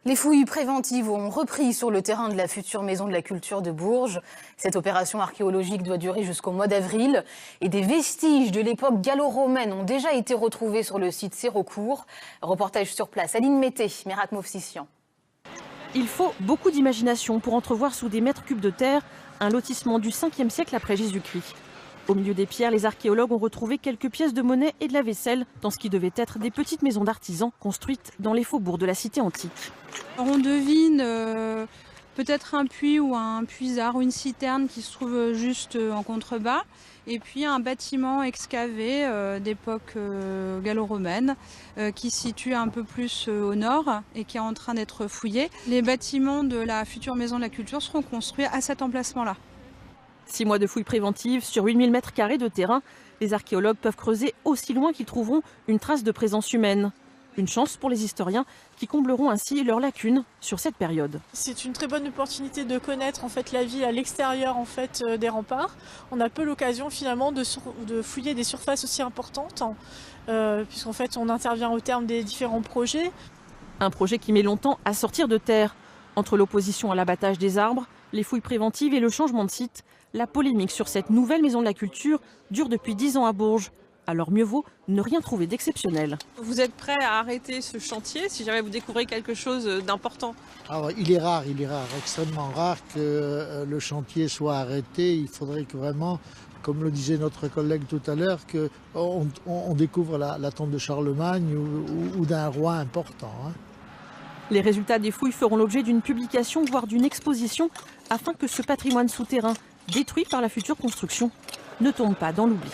Les fouilles préventives ont repris sur le terrain de la future maison de la culture de Bourges. Cette opération archéologique doit durer jusqu'au mois d'avril. Et des vestiges de l'époque gallo-romaine ont déjà été retrouvés sur le site Sérocourt. Reportage sur place, Aline Mété, Merat Movsisyan. Il faut beaucoup d'imagination pour entrevoir sous des mètres cubes de terre un lotissement du 5e siècle après Jésus-Christ. Au milieu des pierres, les archéologues ont retrouvé quelques pièces de monnaie et de la vaisselle dans ce qui devait être des petites maisons d'artisans construites dans les faubourgs de la cité antique. On devine peut-être un puits ou un puisard ou une citerne qui se trouve juste en contrebas. Et puis un bâtiment excavé d'époque gallo-romaine qui se situe un peu plus au nord et qui est en train d'être fouillé. Les bâtiments de la future maison de la culture seront construits à cet emplacement-là. 6 mois de fouilles préventives sur 8000 mètres carrés de terrain, les archéologues peuvent creuser aussi loin qu'ils trouveront une trace de présence humaine. Une chance pour les historiens qui combleront ainsi leurs lacunes sur cette période. C'est une très bonne opportunité de connaître en fait la vie à l'extérieur en fait des remparts. On a peu l'occasion finalement de fouiller des surfaces aussi importantes puisqu'en fait on intervient au terme des différents projets. Un projet qui met longtemps à sortir de terre. Entre l'opposition à l'abattage des arbres, les fouilles préventives et le changement de site, la polémique sur cette nouvelle maison de la culture dure depuis 10 ans à Bourges. Alors mieux vaut ne rien trouver d'exceptionnel. Vous êtes prêt à arrêter ce chantier si jamais vous découvrez quelque chose d'important? Alors, il est rare, extrêmement rare que le chantier soit arrêté. Il faudrait que vraiment, comme le disait notre collègue tout à l'heure, qu'on découvre la tombe de Charlemagne ou d'un roi important. Les résultats des fouilles feront l'objet d'une publication, voire d'une exposition, afin que ce patrimoine souterrain, détruit par la future construction, ne tombe pas dans l'oubli.